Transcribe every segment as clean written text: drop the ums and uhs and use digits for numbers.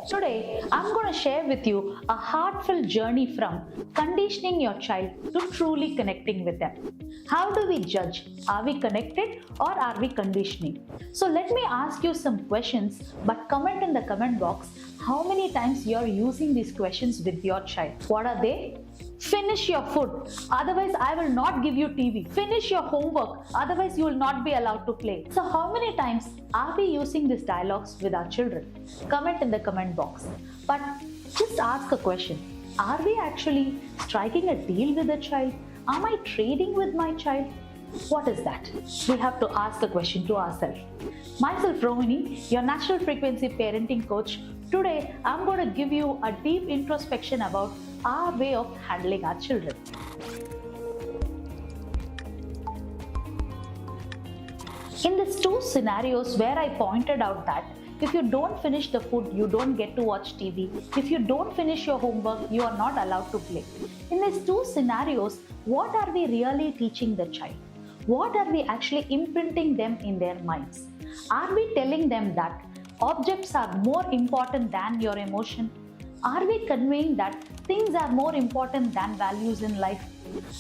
Today, I'm going to share with you a heartfelt journey from conditioning your child to truly connecting with them. How do we judge? Are we connected or are we conditioning? So let me ask you some questions, but comment in the comment box how many times you are using these questions with your child. What are they? Finish your food, otherwise I will not give you TV. Finish your homework, otherwise you will not be allowed to play. So how many times are we using these dialogues with our children? Comment in the comment box. But just ask a question. Are we actually striking a deal with the child? Am I trading with my child? What is that? We have to ask the question to ourselves. Myself, Rohini, your natural frequency parenting coach. Today, I'm going to give you a deep introspection about our way of handling our children. In these two scenarios where I pointed out that if you don't finish the food, you don't get to watch TV. If you don't finish your homework, you are not allowed to play. In these two scenarios, what are we really teaching the child? What are we actually imprinting them in their minds? Are we telling them that objects are more important than your emotion? Are we conveying that things are more important than values in life?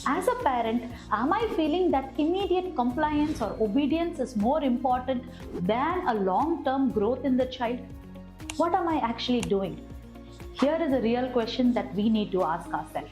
As a parent, am I feeling that immediate compliance or obedience is more important than a long-term growth in the child? What am I actually doing? Here is a real question that we need to ask ourselves.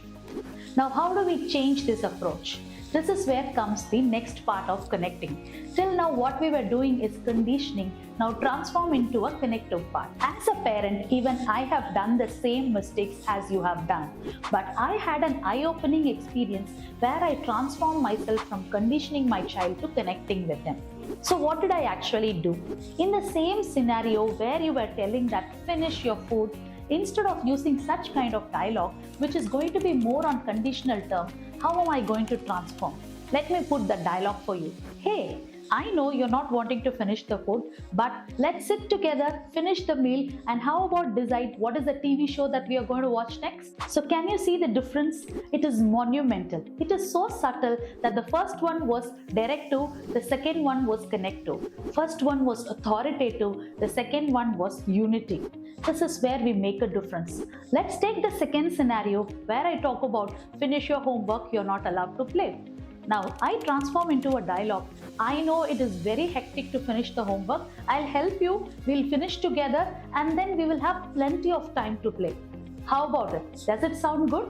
Now, how do we change this approach? This is where comes the next part of connecting. Till now, what we were doing is conditioning, now transform into a connective part. As a parent, even I have done the same mistakes as you have done. But I had an eye-opening experience where I transformed myself from conditioning my child to connecting with them. So what did I actually do? In the same scenario where you were telling that finish your food, instead of using such kind of dialogue, which is going to be more on conditional term, how am I going to transform? Let me put the dialogue for you. Hey, I know you're not wanting to finish the food, but let's sit together, finish the meal, and how about decide what is the TV show that we are going to watch next? So can you see the difference? It is monumental. It is so subtle that the first one was directive, the second one was connective. First one was authoritative, the second one was unity. This is where we make a difference. Let's take the second scenario where I talk about finish your homework, you're not allowed to play. Now, I transform into a dialogue. I know it is very hectic to finish the homework. I'll help you. We'll finish together and then we will have plenty of time to play. How about it? Does it sound good?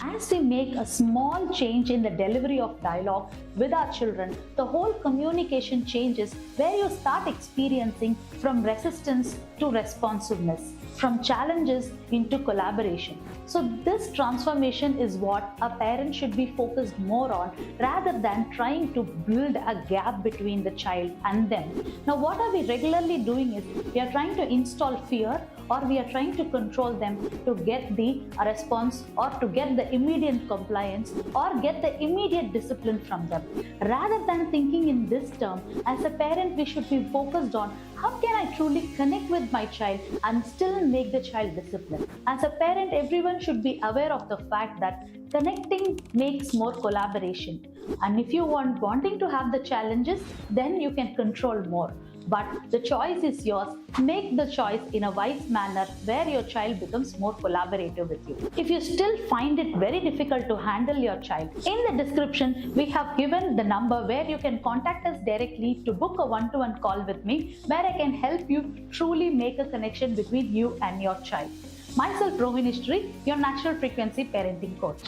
As we make a small change in the delivery of dialogue with our children, the whole communication changes where you start experiencing from resistance to responsiveness, from challenges into collaboration. So this transformation is what a parent should be focused more on rather than trying to build a gap between the child and them. Now what are we regularly doing is we are trying to install fear or we are trying to control them to get the response or to get the immediate compliance or get the immediate discipline from them. Rather than thinking in this term, as a parent we should be focused on how can I truly connect with my child and still make the child disciplined. As a parent, everyone should be aware of the fact that connecting makes more collaboration. And if you wanting to have the challenges, then you can control more. But the choice is yours. Make the choice in a wise manner where your child becomes more collaborative with you. If you still find it very difficult to handle your child, in the description we have given the number where you can contact us directly to book a one-to-one call with me where I can help you truly make a connection between you and your child. Myself, Rohini, your natural frequency parenting coach.